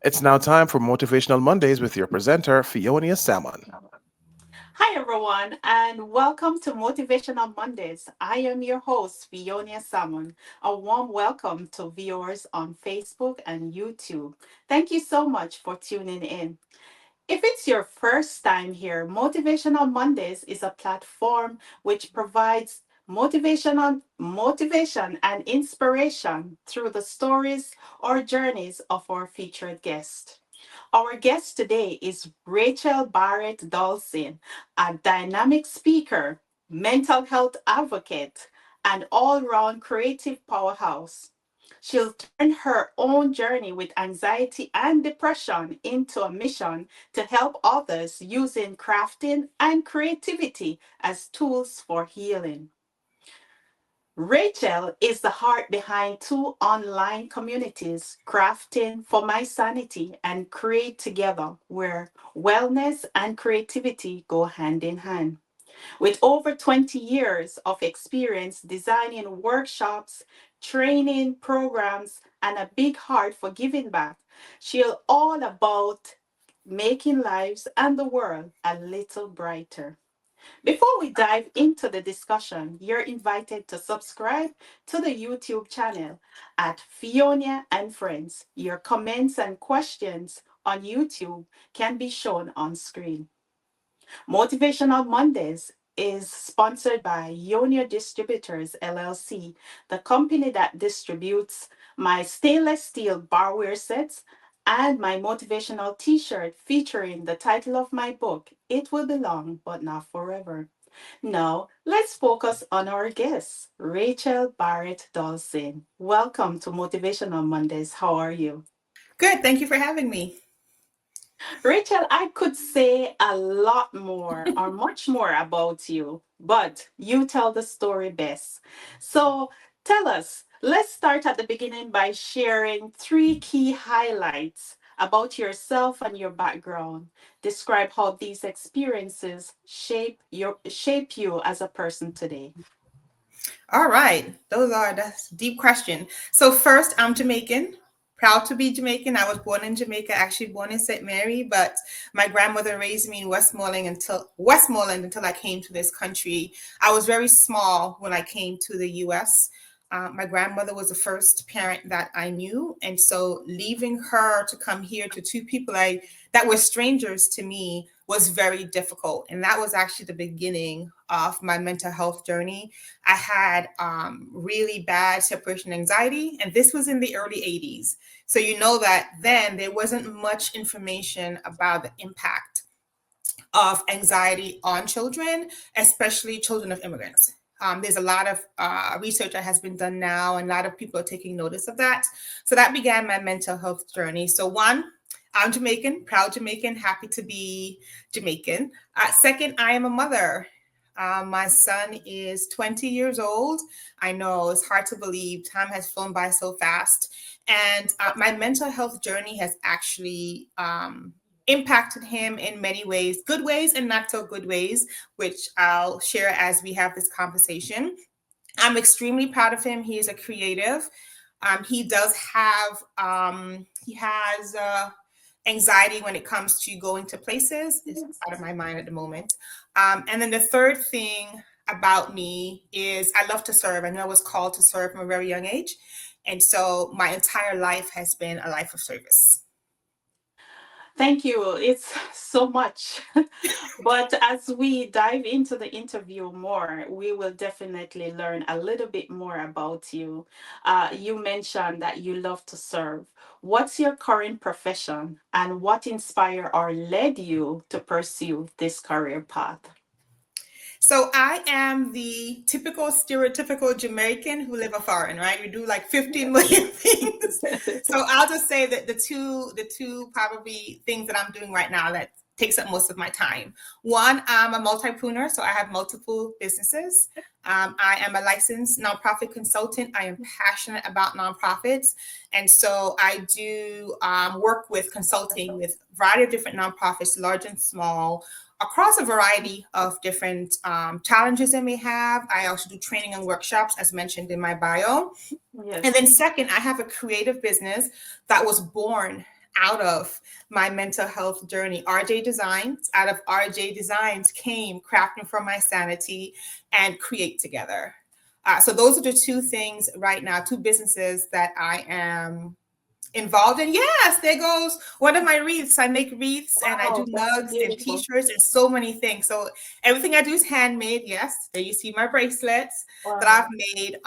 It's now time for Motivational Mondays with your presenter, Fionia Salmon. Hi, everyone, and welcome to Motivational Mondays. I am your host, Fionia Salmon. A warm welcome to viewers on Facebook and YouTube. Thank you so much for tuning in. If it's your first time here, Motivational Mondays is a platform which provides motivation and inspiration through the stories or journeys of our featured guests. Our guest today is Rachel Barrett Dolcine, a dynamic speaker, mental health advocate, and all round creative powerhouse. She'll turn her own journey with anxiety and depression into a mission to help others using crafting and creativity as tools for healing. Rachel is the heart behind two online communities, Crafting for My Sanity and Create Together, where wellness and creativity go hand in hand. With over 20 years of experience designing workshops, training programs, and a big heart for giving back, she's all about making lives and the world a little brighter. Before we dive into the discussion, you're invited to subscribe to the YouTube channel at Fionia and Friends. Your comments and questions on YouTube can be shown on screen. Motivational Mondays is sponsored by Ionia Distributors LLC, the company that distributes my stainless steel barware sets and my motivational t shirt featuring the title of my book, It Will Be Long But Not Forever. Now, let's focus on our guest, Rachel Barrett Dawson. Welcome to Motivational Mondays. How are you? Good. Thank you for having me. Rachel, I could say a lot more or much more about you, but you tell the story best. So tell us, let's start at the beginning by sharing three key highlights about yourself and your background. Describe how these experiences shape you as a person today. All right. That's a deep question. So first, I'm Jamaican. Proud to be Jamaican. I was born in Jamaica, actually born in St. Mary, but my grandmother raised me in Westmoreland until I came to this country. I was very small when I came to the US. My grandmother was the first parent that I knew, and so leaving her to come here to two people that were strangers to me was very difficult. And that was actually the beginning of my mental health journey. I had really bad separation anxiety, and this was in the early 80s. So you know that then there wasn't much information about the impact of anxiety on children, especially children of immigrants. There's a lot of research that has been done now, and a lot of people are taking notice of that. So that began my mental health journey. So one, I'm Jamaican, proud Jamaican, happy to be Jamaican. Second, I am a mother. My son is 20 years old. I know it's hard to believe. Time has flown by so fast. And my mental health journey has actually impacted him in many ways, good ways and not so good ways, which I'll share as we have this conversation. I'm extremely proud of him. He is a creative. He does have, he has anxiety when it comes to going to places. It's out of my mind at the moment. And then the third thing about me is I love to serve. I know I was called to serve from a very young age. And so my entire life has been a life of service. Thank you. It's so much. But as we dive into the interview more, we will definitely learn a little bit more about you. You mentioned that you love to serve. What's your current profession and what inspired or led you to pursue this career path? So I am the typical stereotypical Jamaican who live a foreign, right? We do like 15 million things. So I'll just say that the two probably things that I'm doing right now that takes up most of my time. One, I'm a multipreneur, so I have multiple businesses. I am a licensed nonprofit consultant. I am passionate about nonprofits. And so I do work with consulting with a variety of different nonprofits, large and small, across a variety of different challenges they may have. I also do training and workshops, as mentioned in my bio. And Yes. then second, I have a creative business that was born out of my mental health journey. RJ Designs, out of RJ Designs came Crafting for My Sanity and Create Together. So those are the two things right now, two businesses that I am involved in. Yes, there goes one of my wreaths. I make wreaths and I do Wow, that's mugs and beautiful. t-shirts and so many things. So everything I do is handmade. Yes, there you see my bracelets that I've Wow. made.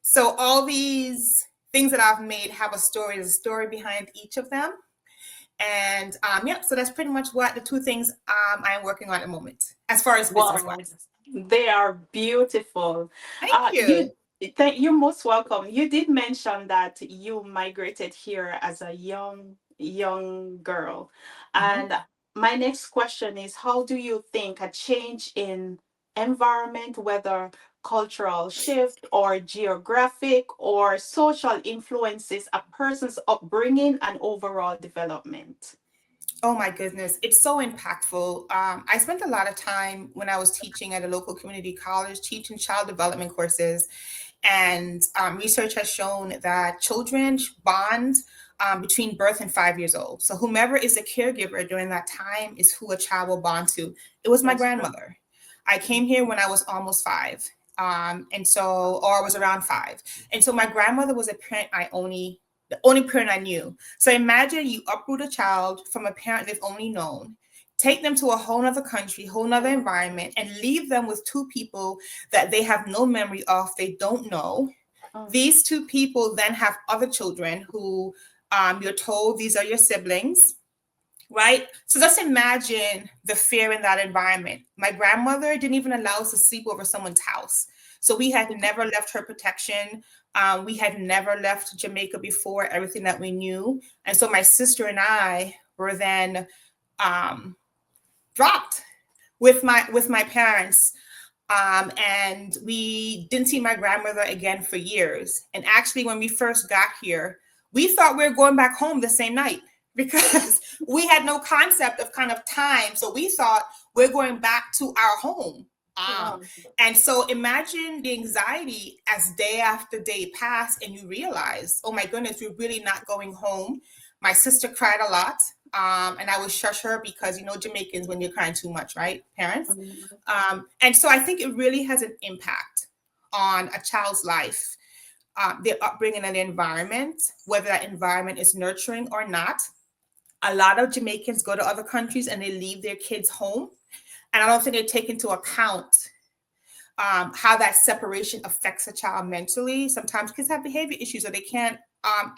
So all these things that I've made have a story. There's a story behind each of them. And yeah, so that's pretty much what the two things I'm working on at the moment as far as business Wow, wise. they are beautiful. Thank You, you. you're most welcome. You did mention that you migrated here as a young girl, Mhm. and my next question is, how do you think a change in environment, whether cultural shift or geographic or social influences a person's upbringing and overall development? Oh my goodness, it's so impactful. I spent a lot of time when I was teaching at a local community college, teaching child development courses, and research has shown that children bond between birth and 5 years old. So whomever is a caregiver during that time is who a child will bond to. It was my That's true. grandmother. I came here when I was almost five, or I was around five, and so my grandmother was a parent the only parent I knew. So imagine you uproot a child from a parent they've only known, take them to a whole nother country, whole nother environment, and leave them with two people that they have no memory of, they don't know. Mm, These two people then have other children who you're told these are your siblings, right? So just imagine the fear in that environment. My grandmother didn't even allow us to sleep over someone's house. So we had never left her protection. We had never left Jamaica before, everything that we knew. And so my sister and I were then um, dropped with my parents, and we didn't see my grandmother again for years. And actually, when we first got here, we thought we were going back home the same night because we had no concept of kind of time. So we thought we're going back to our home. Um, wow. and so imagine the anxiety as day after day passed, and you realize, oh my goodness, we're really not going home. My sister cried a lot. And I would shush her because Jamaicans, when you're crying too much, right? Parents. Mm, And so I think it really has an impact on a child's life, their upbringing and environment, whether that environment is nurturing or not. A lot of Jamaicans go to other countries and they leave their kids home. And I don't think they take into account how that separation affects a child mentally. Sometimes kids have behavior issues or they can't,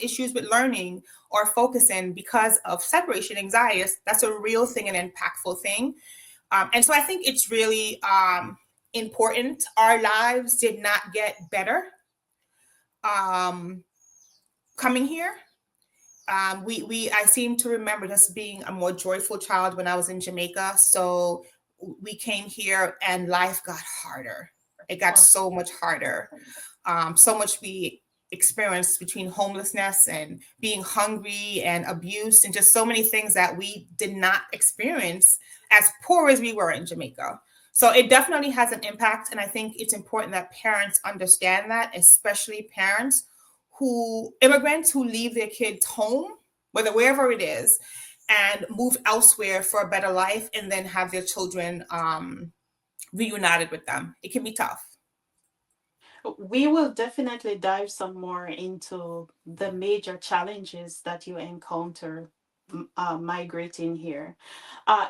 issues with learning or focusing because of separation anxiety. That's a real thing, an impactful thing. And so I think it's really important. Our lives did not get better um, coming here. I seem to remember just being a more joyful child when I was in Jamaica. So we came here and life got harder. It got wow. so much harder. So much we experienced between homelessness and being hungry and abuse and just so many things that we did not experience as poor as we were in Jamaica. So it definitely has an impact. And I think it's important that parents understand that, especially parents immigrants who leave their kids home, whether wherever it is, and move elsewhere for a better life and then have their children reunited with them. It can be tough. We will definitely dive some more into the major challenges that you encounter migrating here.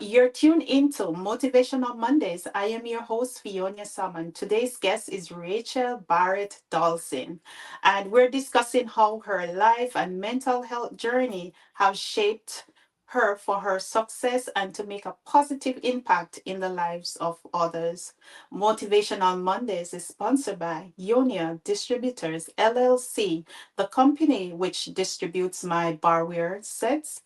You're tuned into Motivational Mondays. I am your host, Fionia Salmon. Today's guest is Rachel Barrett Dolcine, and we're discussing how her life and mental health journey have shaped her for her success and to make a positive impact in the lives of others. Motivational Mondays is sponsored by Ionia Distributors LLC, the company which distributes my barware sets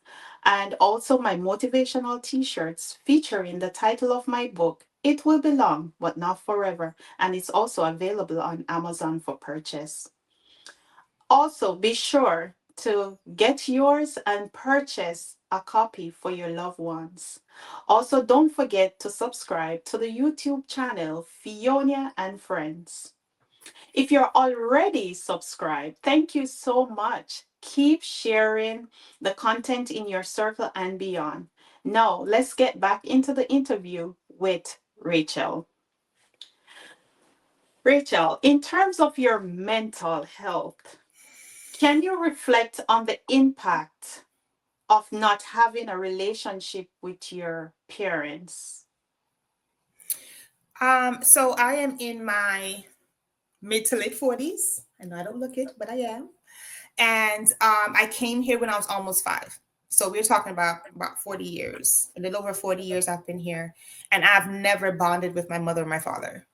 and also my motivational t shirts featuring the title of my book, It Will Be Long, but Not Forever. And it's also available on Amazon for purchase. Also, be sure to get yours and purchase a copy for your loved ones. Also, don't forget to subscribe to the YouTube channel Fionia and Friends. If you're already subscribed, thank you so much. Keep sharing the content in your circle and beyond. Now, let's get back into the interview with Rachel. Rachel, in terms of your mental health, can you reflect on the impact of not having a relationship with your parents? So I am in my mid to late 40s. I know I don't look it, but I am. And I came here when I was almost 5. So we're talking about 40 years, a little over 40 years I've been here. And I've never bonded with my mother or my father.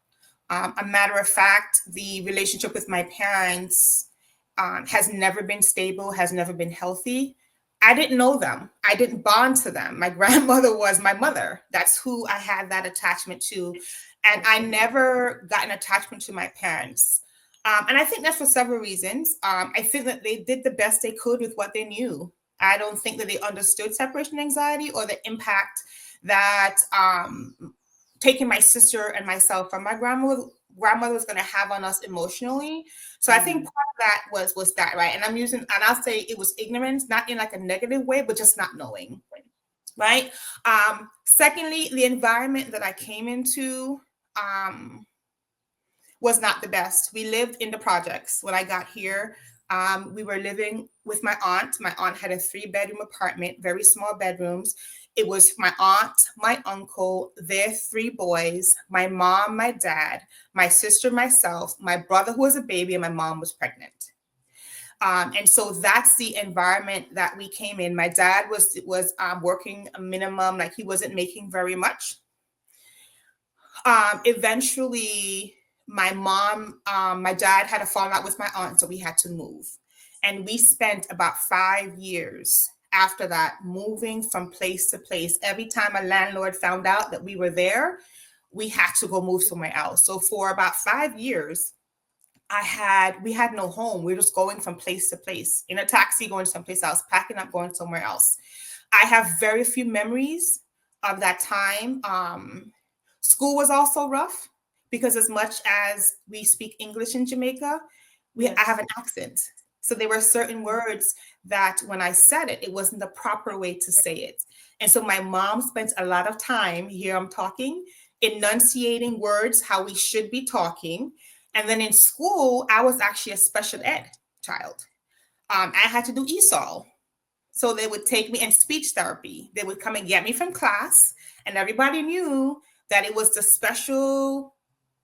A matter of fact, the relationship with my parents has never been stable, has never been healthy. I didn't know them. I didn't bond to them. My grandmother was my mother. That's who I had that attachment to. And I never got an attachment to my parents. And I think that's for several reasons. I think that they did the best they could with what they knew. I don't think that they understood separation anxiety or the impact that taking my sister and myself from my grandmother was going to have on us emotionally. So I think part of that was that, right? And I'll say it was ignorance, not in like a negative way, but just not knowing, right? Secondly, the environment that I came into was not the best. We lived in the projects when I got here. We were living with my aunt. My aunt had a 3-bedroom apartment, very small bedrooms. It was my aunt, my uncle, their 3 boys, my mom, my dad, my sister, myself, my brother who was a baby, and my mom was pregnant. And so that's the environment that we came in. My dad was working a minimum, like he wasn't making very much. Eventually, my dad had a fallout with my aunt, so we had to move. And we spent about 5 years after that moving from place to place. Every time a landlord found out that we were there, we had to go move somewhere else. So for about 5 years, we had no home. We were just going from place to place in a taxi, going someplace else, packing up, going somewhere else. I have very few memories of that time. School was also rough because as much as we speak English in Jamaica, I have an accent. So there were certain words that when I said it, it wasn't the proper way to say it. And so my mom spent a lot of time, here I'm talking, enunciating words how we should be talking. And then in school, I was actually a special ed child. I had to do ESOL. So they would take me in speech therapy. They would come and get me from class, and everybody knew that it was the special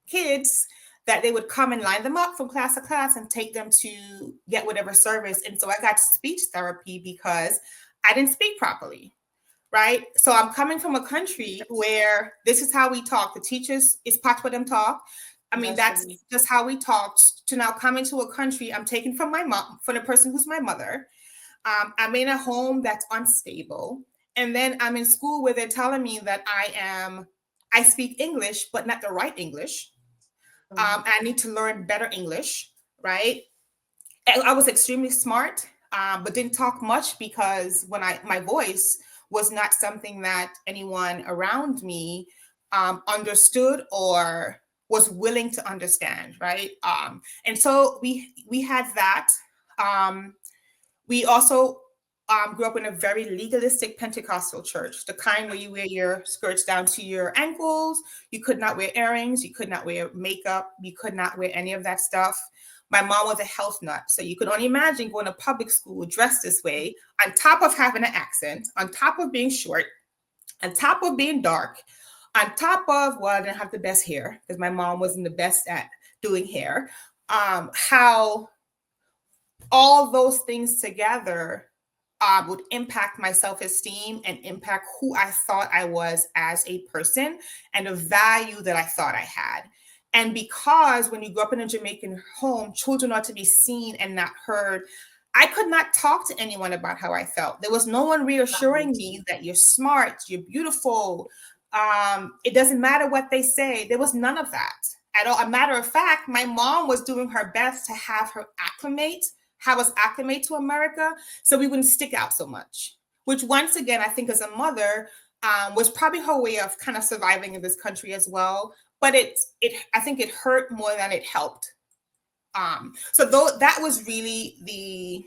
kids that they would come and line them up from class to class and take them to get whatever service. And so I got speech therapy because I didn't speak properly, right? So I'm coming from a country where this is how we talk. The teachers, is part for them talk. I mean, that's just how we talked. To now come into a country, I'm taken from my mom, from the person who's my mother. I'm in a home that's unstable. And then I'm in school where they're telling me that I speak English, but not the right English. I need to learn better English, right? I was extremely smart, but didn't talk much because my voice was not something that anyone around me understood or was willing to understand, right? And so we had that. We also grew up in a very legalistic Pentecostal church, the kind where you wear your skirts down to your ankles. You could not wear earrings. You could not wear makeup. You could not wear any of that stuff. My mom was a health nut. So you could only imagine going to public school dressed this way, on top of having an accent, on top of being short, on top of being dark, on top of, well, I didn't have the best hair because my mom wasn't the best at doing hair. How all those things together would impact my self-esteem and impact who I thought I was as a person and the value that I thought I had. And because when you grow up in a Jamaican home, children are to be seen and not heard, I could not talk to anyone about how I felt. There was no one reassuring me that you're smart, you're beautiful. It doesn't matter what they say. There was none of that at all. A matter of fact, my mom was doing her best to have us acclimate to America so we wouldn't stick out so much, which once again, I think as a mother was probably her way of kind of surviving in this country as well. But I think it hurt more than it helped. So that was really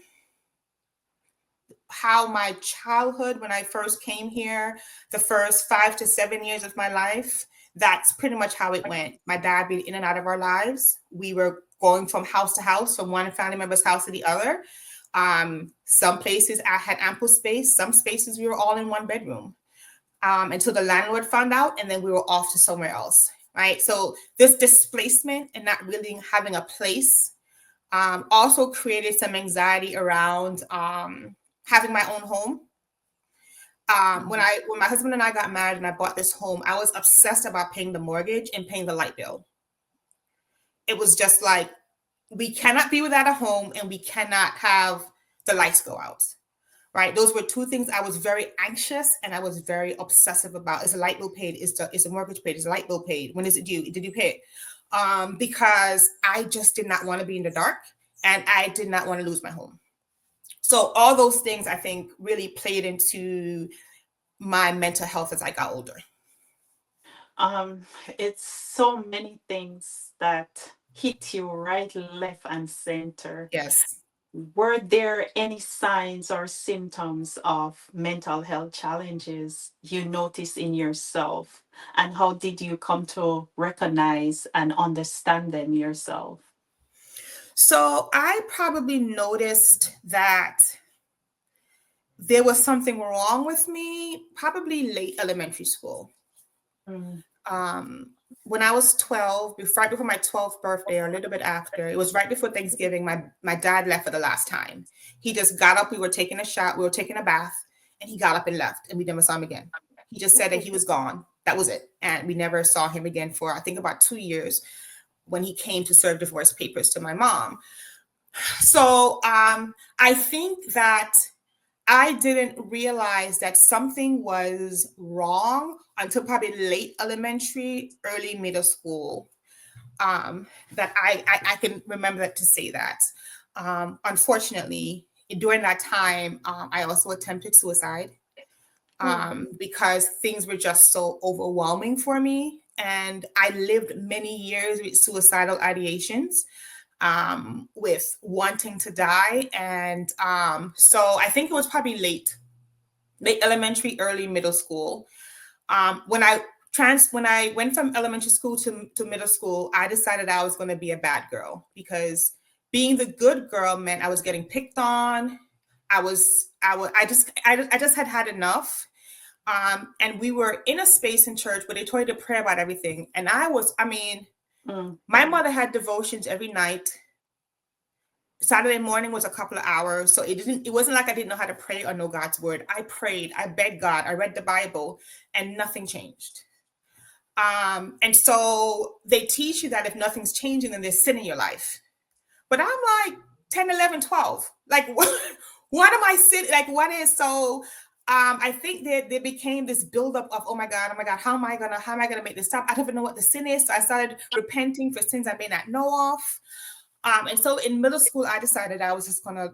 how my childhood, when I first came here, the first 5 to 7 years of my life, that's pretty much how it went. My dad being in and out of our lives. We were going from house to house, from one family member's house to the other. Some places I had ample space. Some spaces we were all in one bedroom until the landlord found out, and then we were off to somewhere else. Right. So this displacement and not really having a place also created some anxiety around having my own home. When my husband and I got married and I bought this home, I was obsessed about paying the mortgage and paying the light bill. It was just like, we cannot be without a home and we cannot have the lights go out. Right. Those were two things I was very anxious and I was very obsessive about. Is the light bill paid? Is the mortgage paid? Is the light bill paid? When is it due? Did you pay it? Because I just did not want to be in the dark and I did not want to lose my home. So all those things I think really played into my mental health as I got older. It's so many things that hit you right, left, and center. Yes. Were there any signs or symptoms of mental health challenges you noticed in yourself? And how did you come to recognize and understand them yourself? So I probably noticed that there was something wrong with me, probably late elementary school. Mm. When I was 12, right before my 12th birthday, or a little bit after, it was right before Thanksgiving, my dad left for the last time. He just got up, we were taking a bath, and he got up and left, and we never saw him again. He just said that he was gone. That was it. And we never saw him again for, I think, about 2 years when he came to serve divorce papers to my mom. So I think that I didn't realize that something was wrong until probably late elementary, early middle school. That I can remember that to say that. Unfortunately, during that time, I also attempted suicide because things were just so overwhelming for me. And I lived many years with suicidal ideations, with wanting to die. And so I think it was probably late elementary, early middle school. When I went from elementary school to middle school, I decided I was going to be a bad girl, because being the good girl meant I was getting picked on. I just had enough. And we were in a space in church where they told you to pray about everything. And my mother had devotions every night. Saturday morning was a couple of hours. So it wasn't like I didn't know how to pray or know God's word. I prayed, I begged God, I read the Bible, and nothing changed. And so they teach you that if nothing's changing, then there's sin in your life. But I'm like 10, 11, 12. Like, what am I sitting? Like, what is so? I think that there became this buildup of, oh my God, how am I gonna make this stop? I don't even know what the sin is. So I started repenting for sins I may not know of. And so in middle school, I decided I was just gonna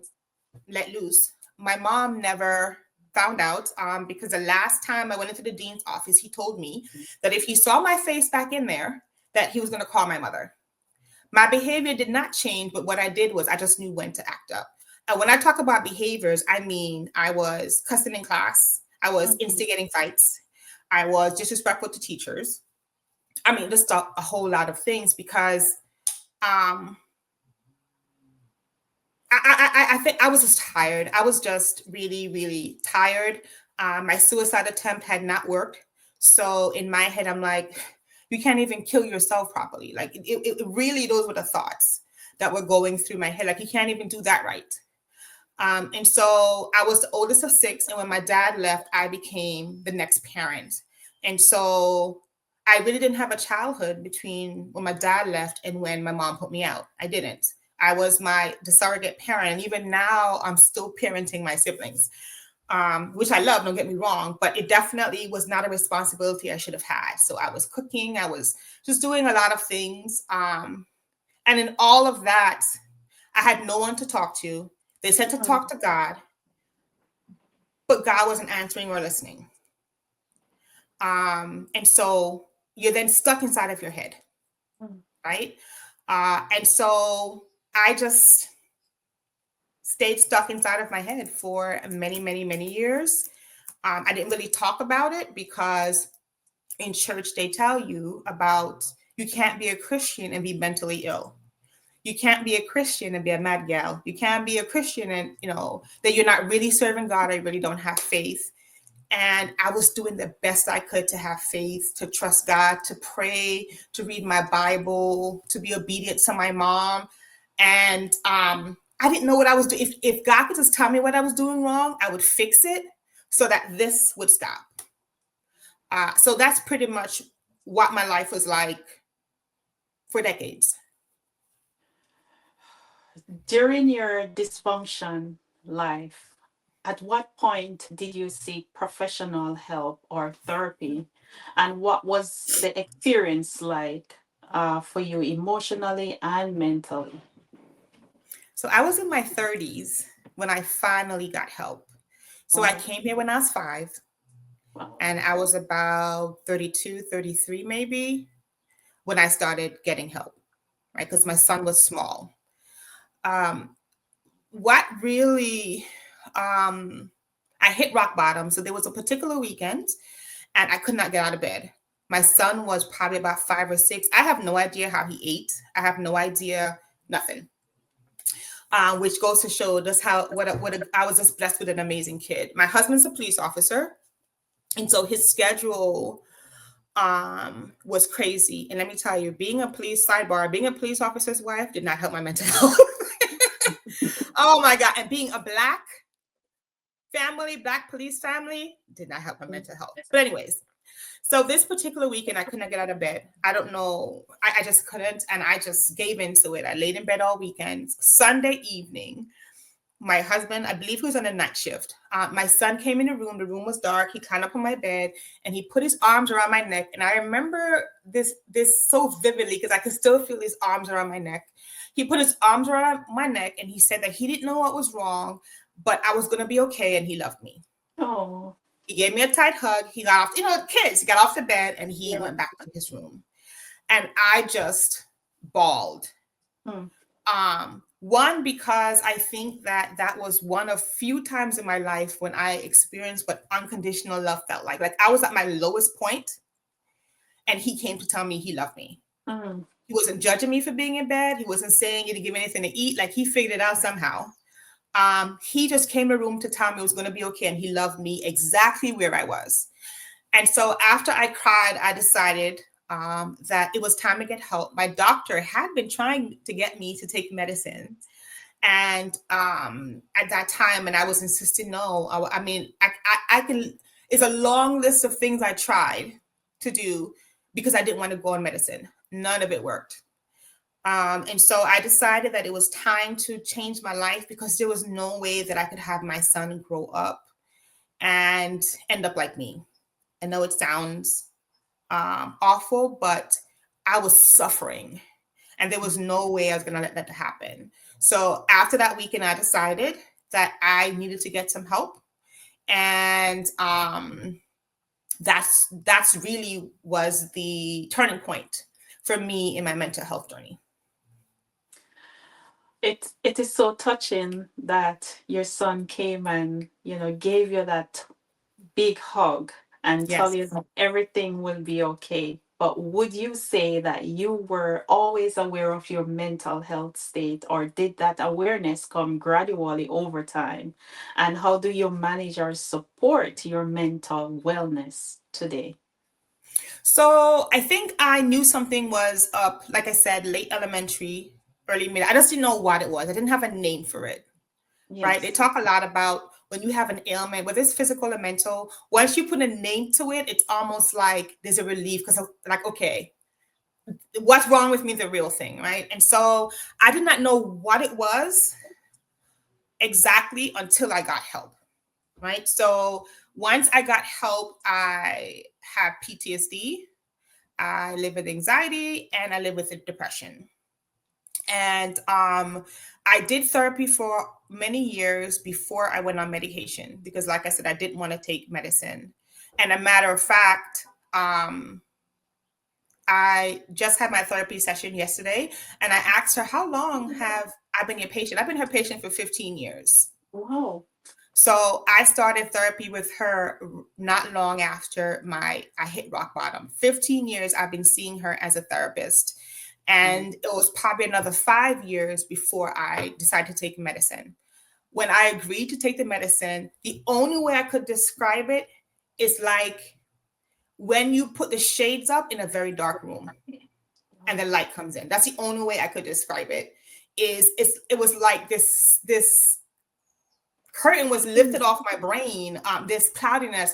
let loose. My mom never found out because the last time I went into the dean's office, he told me that if he saw my face back in there, that he was gonna call my mother. My behavior did not change, but what I did was I just knew when to act up. And when I talk about behaviors, I mean, I was cussing in class. I was instigating fights. I was disrespectful to teachers. I mean, just a whole lot of things, because I think I was just tired. I was just really, really tired. My suicide attempt had not worked. So in my head, I'm like, you can't even kill yourself properly. Like it really, those were the thoughts that were going through my head. Like, you can't even do that right. And so I was the oldest of 6. And when my dad left, I became the next parent. And so I really didn't have a childhood between when my dad left and when my mom put me out. I didn't. I was the surrogate parent. And even now, I'm still parenting my siblings, which I love, don't get me wrong, but it definitely was not a responsibility I should have had. So I was cooking, I was just doing a lot of things. And in all of that, I had no one to talk to. They said to talk to God, but God wasn't answering or listening. And so you're then stuck inside of your head, right? And so I just stayed stuck inside of my head for many, many, many years. I didn't really talk about it because in church they tell you about you can't be a Christian and be mentally ill. You can't be a Christian and be a mad gal. You can't be a Christian and that you're not really serving God or you really don't have faith. And I was doing the best I could to have faith, to trust God, to pray, to read my Bible, to be obedient to my mom. And I didn't know what I was doing. If God could just tell me what I was doing wrong, I would fix it so that this would stop. So that's pretty much what my life was like for decades. During your dysfunction life, at what point did you seek professional help or therapy? And what was the experience like for you emotionally and mentally? So I was in my 30s when I finally got help. So I came here when I was 5, and I was about 32, 33 maybe when I started getting help, right? Because my son was small. What really, I hit rock bottom. So there was a particular weekend and I could not get out of bed. My son was probably about 5 or 6. I have no idea how he ate. I have no idea, nothing. Which goes to show just I was just blessed with an amazing kid. My husband's a police officer, and so his schedule was crazy. And let me tell you, being a police officer's wife did not help my mental health. Oh my God. And being a Black police family did not help my mental health. But anyways, so this particular weekend, I could not get out of bed. I don't know. I just couldn't. And I just gave into it. I laid in bed all weekend. Sunday evening, my husband, I believe he was on a night shift. My son came in the room. The room was dark. He climbed up on my bed and he put his arms around my neck. And I remember this so vividly because I could still feel his arms around my neck. He put his arms around my neck and he said that he didn't know what was wrong, but I was going to be okay and he loved me. Oh. He gave me a tight hug. He got off, kids, he got off the bed and he went back to his room. And I just bawled. One, because I think that was one of few times in my life when I experienced what unconditional love felt like. Like I was at my lowest point and he came to tell me he loved me. He wasn't judging me for being in bed. He wasn't saying you to give me anything to eat. Like he figured it out somehow. He just came to the room to tell me it was going to be okay. And he loved me exactly where I was. And so after I cried, I decided that it was time to get help. My doctor had been trying to get me to take medicine. And at that time, and I was insisting, no, I can, it's a long list of things I tried to do because I didn't want to go on medicine. None of it worked. And so I decided that it was time to change my life because there was no way that I could have my son grow up and end up like me. I know it sounds awful, but I was suffering and there was no way I was going to let that happen. So after that weekend, I decided that I needed to get some help. And that's really was the turning point for me in my mental health journey. It is so touching that your son came and gave you that big hug and tell you that everything will be okay. But would you say that you were always aware of your mental health state, or did that awareness come gradually over time? And how do you manage or support your mental wellness today? So I think I knew something was up, like I said, late elementary, early middle. I just didn't know what it was. I didn't have a name for it, right? They talk a lot about when you have an ailment, whether it's physical or mental, once you put a name to it, it's almost like there's a relief because like, okay, what's wrong with me, the real thing, right? And so I did not know what it was exactly until I got help, right? So once I got help, I have PTSD, I live with anxiety, and I live with depression. And I did therapy for many years before I went on medication because, like I said, I didn't want to take medicine. And a matter of fact, I just had my therapy session yesterday, and I asked her, how long have I've been your patient. I've been her patient for 15 years. Wow. So I started therapy with her not long after I hit rock bottom. 15 years I've been seeing her as a therapist. And it was probably another 5 years before I decided to take medicine. When I agreed to take the medicine, the only way I could describe it is like when you put the shades up in a very dark room and the light comes in. That's the only way I could describe it. It was like this curtain was lifted off my brain. This cloudiness.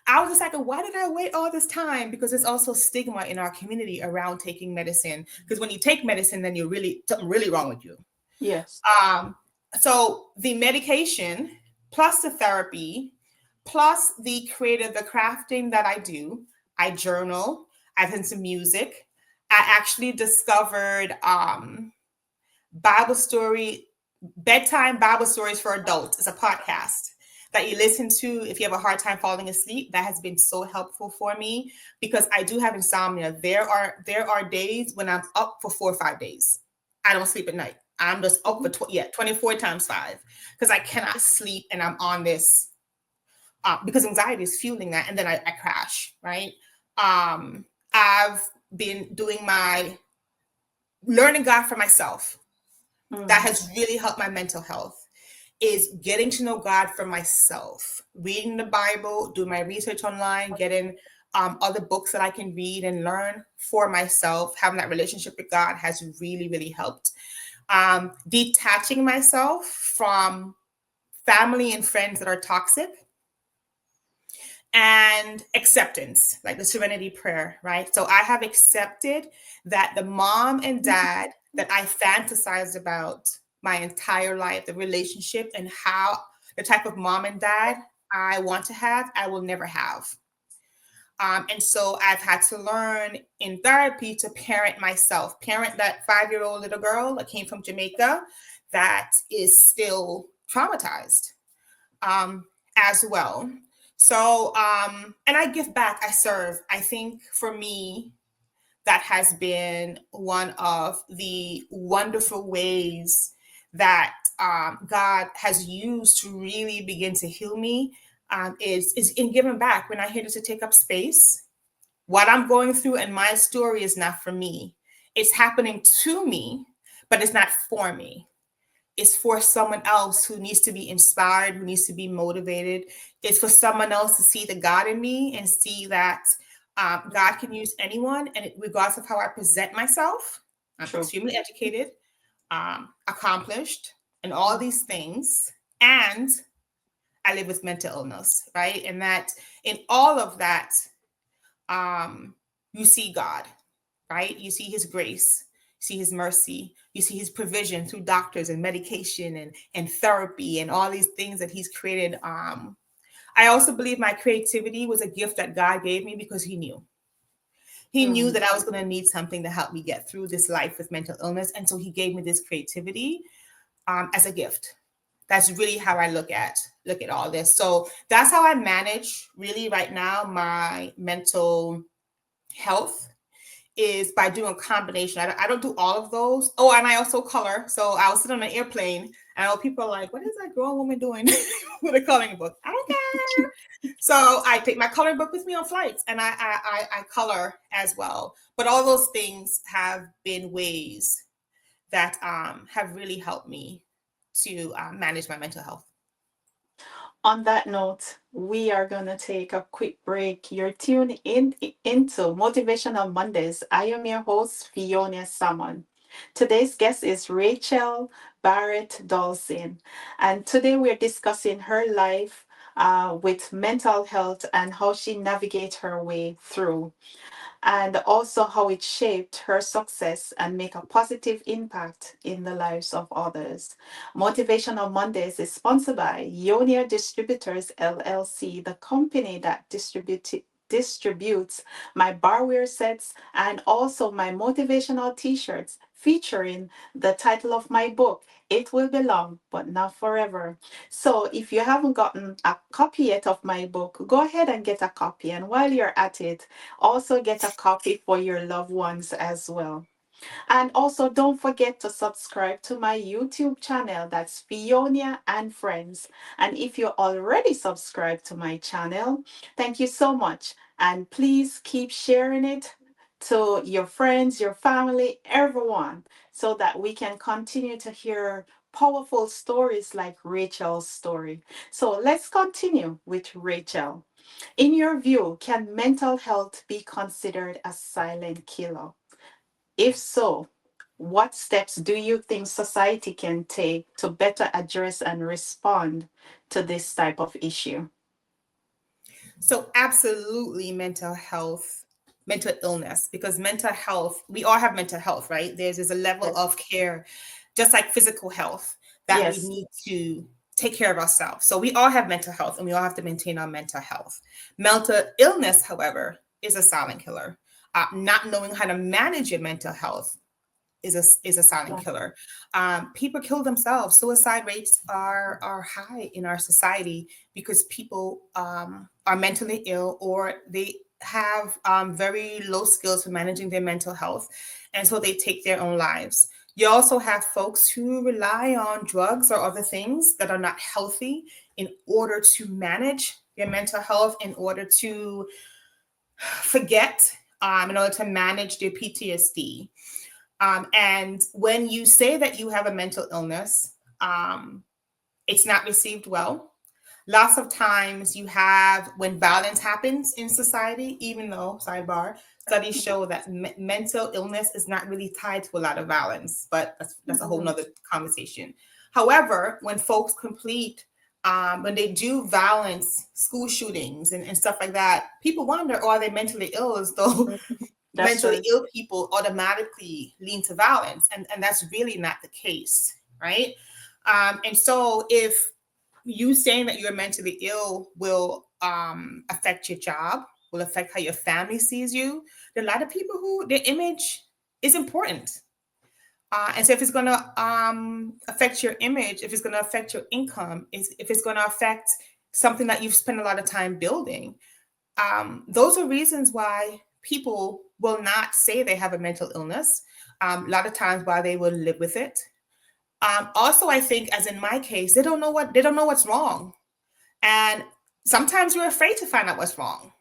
I was just like, why did I wait all this time? Because there's also stigma in our community around taking medicine. Because when you take medicine, then something really wrong with you. Yes. So the medication plus the therapy plus the crafting that I do, I journal, I've done some music. I actually discovered bedtime Bible stories for adults. It's a podcast that you listen to if you have a hard time falling asleep. That has been so helpful for me because I do have insomnia. There are days when I'm up for 4 or 5 days. I don't sleep at night. I'm just up for 24 times 5 because I cannot sleep and I'm on this because anxiety is fueling that, and then I crash, right? I've been doing my learning God for myself. That has really helped my mental health, is getting to know God for myself, reading the Bible, doing my research online, getting other books that I can read and learn for myself. Having that relationship with God has really, really helped. Detaching myself from family and friends that are toxic, and acceptance, like the serenity prayer, right? So I have accepted that the mom and dad that I fantasized about my entire life, the relationship and how the type of mom and dad I want to have, I will never have. And so I've had to learn in therapy to parent myself, parent that 5-year-old little girl that came from Jamaica that is still traumatized as well. So, and I give back, I serve. I think for me, that has been one of the wonderful ways that God has used to really begin to heal me, is in giving back. When I hear to take up space, what I'm going through and my story is not for me. It's happening to me, but it's not for me. It's for someone else who needs to be inspired, who needs to be motivated. It's for someone else to see the God in me and see that God can use anyone, and regardless of how I present myself, I'm extremely educated, accomplished, and all these things. And I live with mental illness, right? And that in all of that, you see God, right? You see his grace, you see his mercy, you see his provision through doctors and medication and therapy and all these things that he's created. I also believe my creativity was a gift that God gave me because he knew. He knew that I was going to need something to help me get through this life with mental illness. And so he gave me this creativity as a gift. That's really how I look at all this. So that's how I manage really right now my mental health, is by doing a combination. I don't do all of those. Oh, and I also color. So I'll sit on an airplane and I know people are like, what is that grown woman doing with a coloring book? I don't care. So I take my coloring book with me on flights and I color as well. But all those things have been ways that have really helped me to manage my mental health. On that note, we are going to take a quick break. You're tuned into Motivational Mondays. I am your host, Fionia Salmon. Today's guest is Rachel Barrett Dolcine, and today we're discussing her life with mental health and how she navigates her way through, and also how it shaped her success and make a positive impact in the lives of others. Motivational Mondays is sponsored by Ionia Distributors LLC, the company that distributes my barware sets and also my motivational t-shirts featuring the title of my book, It Will Be Long But Not Forever. So if you haven't gotten a copy yet of my book, go ahead and get a copy. And while you're at it, also get a copy for your loved ones as well. And also, don't forget to subscribe to my YouTube channel. That's Fionia and Friends. And if you're already subscribed to my channel, thank you so much. And please keep sharing it to your friends, your family, everyone, so that we can continue to hear powerful stories like Rachel's story. So let's continue with Rachel. In your view, can mental health be considered a silent killer? If so, what steps do you think society can take to better address and respond to this type of issue? So absolutely mental health, mental illness, because mental health, we all have mental health, right? There's a level Yes. of care, just like physical health, that we Yes. need to take care of ourselves. So we all have mental health and we all have to maintain our mental health. Mental illness, however, is a silent killer. Not knowing how to manage your mental health is a silent Yeah. killer. People kill themselves. Suicide rates are high in our society because people are mentally ill or they have very low skills for managing their mental health, and so they take their own lives. You also have folks who rely on drugs or other things that are not healthy in order to manage their mental health, in order to forget, in order to manage their PTSD. And when you say that you have a mental illness, it's not received well. Lots of times you have, when violence happens in society, even though, sidebar, studies show that mental illness is not really tied to a lot of violence, but that's a whole Mhm. nother conversation. However, when folks complete, when they do violence, school shootings and stuff like that, people wonder, oh, are they mentally ill? As though That's mentally true. ill people automatically lean to violence, and that's really not the case, right? And so if you saying that you're mentally ill will affect your job, will affect how your family sees you, there are a lot of people who their image is important. And so if it's going to affect your image, if it's going to affect your income, if it's going to affect something that you've spent a lot of time building, those are reasons why people will not say they have a mental illness. A lot of times why they will live with it. Also, I think, as in my case, they don't know what's wrong, and sometimes you're afraid to find out what's wrong.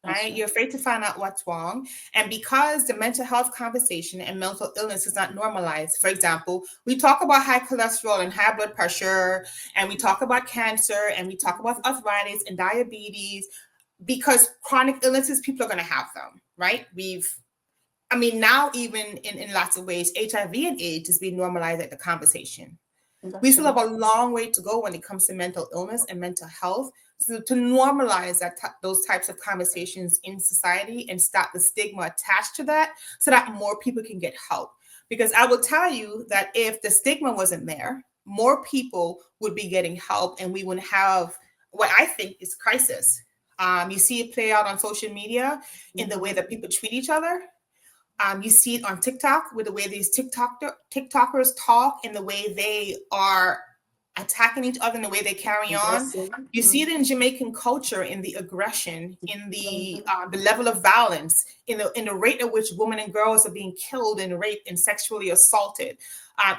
That's Right? true. You're afraid to find out what's wrong. And because the mental health conversation and mental illness is not normalized, for example, we talk about high cholesterol and high blood pressure, and we talk about cancer, and we talk about arthritis and diabetes, because chronic illnesses, people are going to have them, right? I mean, now even in lots of ways, HIV and AIDS is being normalized at the conversation. We That's still have true. a long way to go when it comes to mental illness and mental health. So to normalize those types of conversations in society and stop the stigma attached to that, so that more people can get help. Because I will tell you that if the stigma wasn't there, more people would be getting help, and we wouldn't have what I think is crisis. You see it play out on social media in the way Mhm. that people treat each other. You see it on TikTok with the way these TikTokers talk and the way they are attacking each other and the way they carry on. Aggressive. You see it in Jamaican culture, in the aggression, in Mhm. the level of violence, in the rate at which women and girls are being killed and raped and sexually assaulted.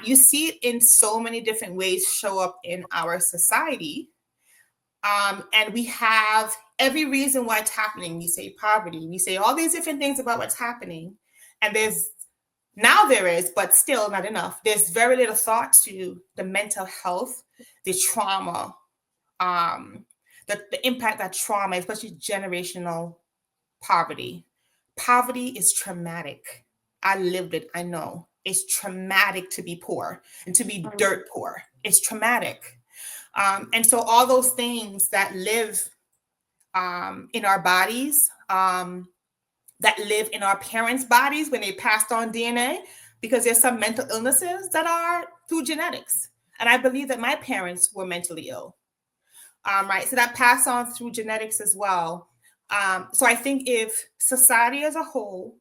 You see it in so many different ways show up in our society. And we have every reason why it's happening. We say poverty, we say all these different things about what's happening. And there is, but still not enough. There's very little thought to the mental health, the trauma, um, the impact that trauma, especially generational poverty. Poverty is traumatic. I lived it. I know it's traumatic to be poor and to be Mhm. dirt poor. It's traumatic. And so all those things that live in our bodies, that live in our parents' bodies when they passed on DNA, because there's some mental illnesses that are through genetics. And I believe that my parents were mentally ill, right? So that passed on through genetics as well. So I think if society as a whole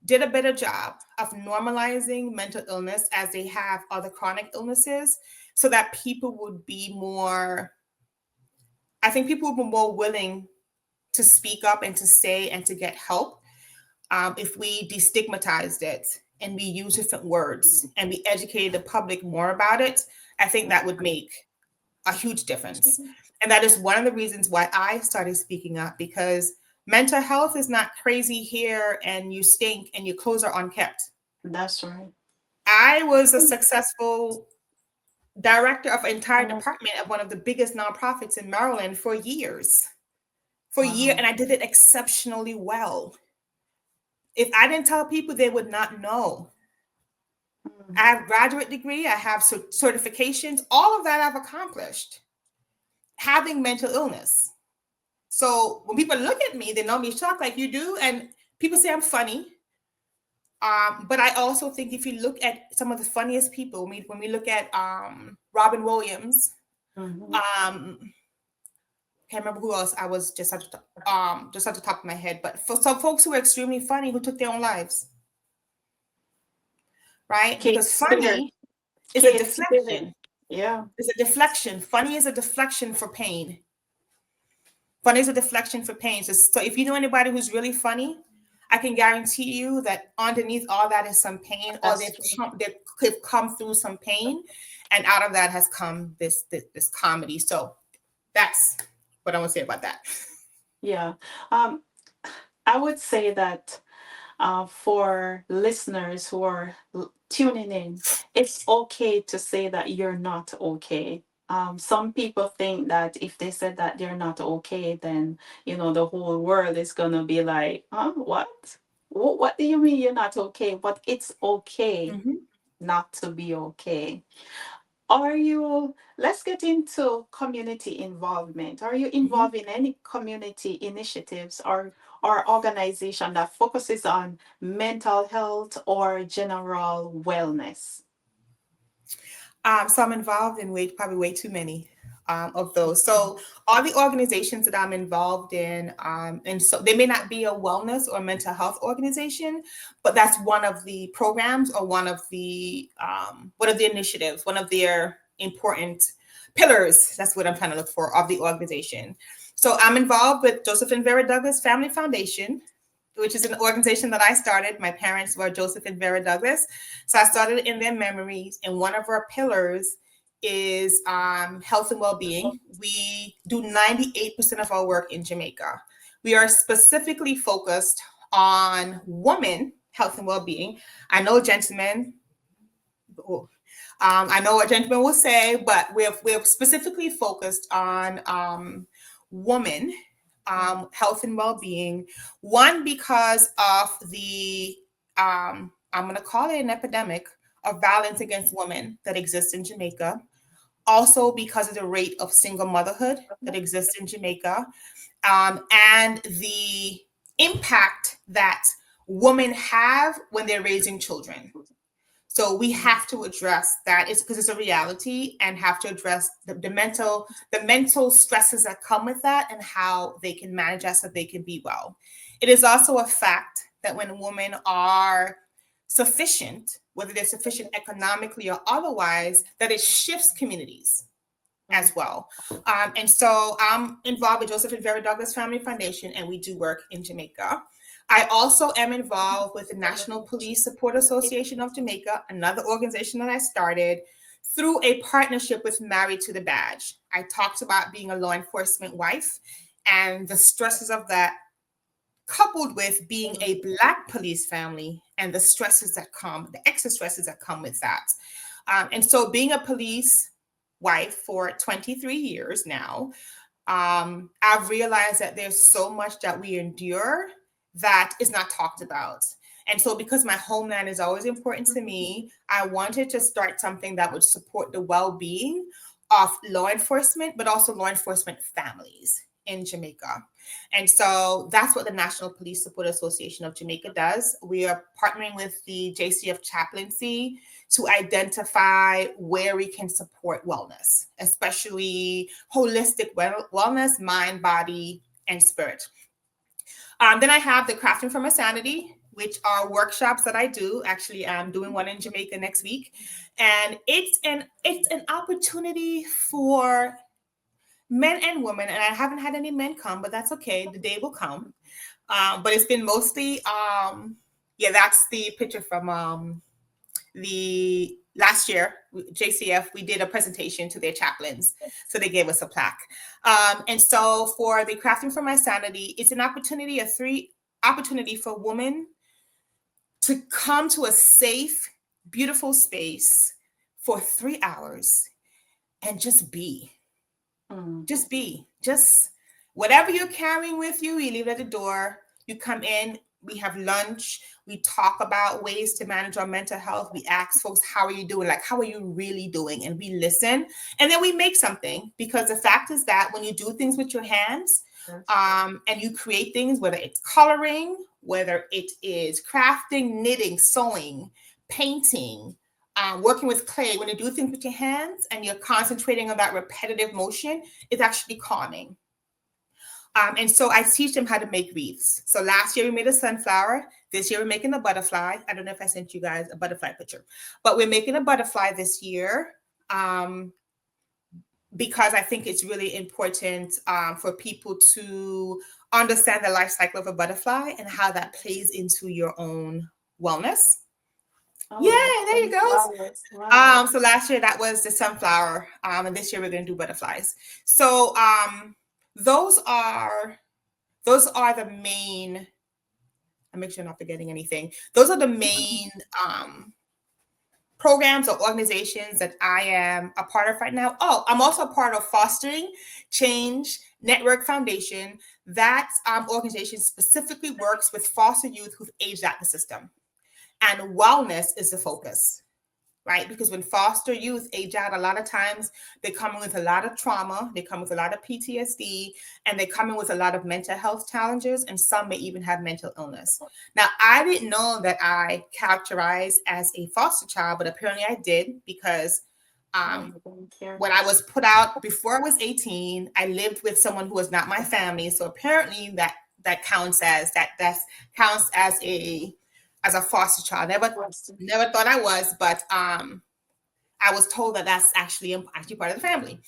did a better job of normalizing mental illness as they have other chronic illnesses, so that people would be more, I think people would be more willing to speak up and to say and to get help, if we destigmatized it and we use different words and we educate the public more about it, I think that would make a huge difference. And that is one of the reasons why I started speaking up, because mental health is not crazy here and you stink and your clothes are unkept. That's right. I was a successful director of an entire department of one of the biggest nonprofits in Maryland for years. Wow. And I did it exceptionally well. If I didn't tell people, they would not know. I have a graduate degree, I have certifications, all of that I've accomplished having mental illness. So when people look at me, they know me shocked like you do, and people say I'm funny. But I also think if you look at some of the funniest people, when we look at Robin Williams, can't remember who else I was just at the top of my head, but for some folks who are extremely funny who took their own lives, right? Kate Because Spade. funny is a Kate Spade. deflection. Yeah. It's a deflection. Funny is a deflection for pain. Funny is a deflection for pain. So if you know anybody who's really funny, I can guarantee you that underneath all that is some pain, or they've come through some pain, and out of that has come this comedy. So that's what I want to say about that. Yeah. I would say that for listeners who are tuning in, it's okay to say that you're not okay. Some people think that if they said that they're not okay, then the whole world is gonna be like, huh, what? What do you mean you're not okay? But it's okay not to be okay. Let's get into community involvement. Are you involved in any community initiatives or organization that focuses on mental health or general wellness? So I'm involved in probably way too many of those. So all the organizations that I'm involved in, and so they may not be a wellness or mental health organization, but that's one of the programs or one of the initiatives, one of their important pillars. That's what I'm trying to look for of the organization. So I'm involved with Joseph and Vera Douglas Family Foundation, which is an organization that I started. My parents were Joseph and Vera Douglas. So I started in their memories. And one of our pillars is health and well-being. We do 98% of our work in Jamaica. We are specifically focused on women health and well-being. I know, gentlemen, I know what gentlemen will say, but we're specifically focused on women health and well-being. One, because of the I'm going to call it an epidemic of violence against women that exists in Jamaica. Also, because of the rate of single motherhood that exists in Jamaica, and the impact that women have when they're raising children. So we have to address that. It's because it's a reality, and have to address the mental stresses that come with that and how they can manage that so they can be well. It is also a fact that when women are sufficient, whether they're sufficient economically or otherwise, that it shifts communities as well. And so I'm involved with Joseph and Vera Douglas Family Foundation, and we do work in Jamaica. I also am involved with the National Police Support Association of Jamaica, another organization that I started through a partnership with Married to the Badge. I talked about being a law enforcement wife and the stresses of that, coupled with being a Black police family and the stresses that come, the extra stresses that come with that. And so being a police wife for 23 years now, I've realized that there's so much that we endure that is not talked about. And so because my homeland is always important to me, I wanted to start something that would support the well-being of law enforcement, but also law enforcement families in Jamaica. And so that's what the National Police Support Association of Jamaica does. We are partnering with the JCF chaplaincy to identify where we can support wellness, especially holistic wellness, mind, body, and spirit. Then I have the Crafting from a Sanity, which are workshops that I do. Actually, I'm doing one in Jamaica next week. And it's an opportunity for men and women, and I haven't had any men come, but that's okay. The day will come. But it's been mostly Yeah, that's the picture from the last year, JCF, we did a presentation to their chaplains. So they gave us a plaque. And so for the Crafting for My Sanity, it's an opportunity, opportunity for women to come to a safe, beautiful space for 3 hours and just be. Just be. Just whatever you're carrying with you, you leave it at the door. You come in, we have lunch, we talk about ways to manage our mental health. We ask folks, how are you doing? Like, how are you really doing? And we listen. And then we make something, because the fact is that when you do things with your hands, and you create things, whether it's coloring, whether it is crafting, knitting, sewing, painting, working with clay, when you do things with your hands and you're concentrating on that repetitive motion, it's actually calming. And so I teach them how to make wreaths. So last year we made a sunflower. This year we're making a butterfly. I don't know if I sent you guys a butterfly picture, but we're making a butterfly this year because I think it's really important for people to understand the life cycle of a butterfly and how that plays into your own wellness. Oh, Yeah, there you go. wow. So last year that was the sunflower, and this year we're going to do butterflies. So those are the main. I make sure I'm not forgetting anything. Those are the main programs or organizations that I am a part of right now. Oh, I'm also a part of Fostering Change Network Foundation. That organization specifically works with foster youth who've aged out the system, and wellness is the focus. Right? Because when foster youth age out, a lot of times they come in with a lot of trauma, they come with a lot of PTSD, and they come in with a lot of mental health challenges, and some may even have mental illness. Now, I didn't know that I characterized as a foster child, but apparently I did, because when I was put out before I was 18, I lived with someone who was not my family. So apparently that counts as a foster child. Never thought I was, but I was told that that's actually part of the family.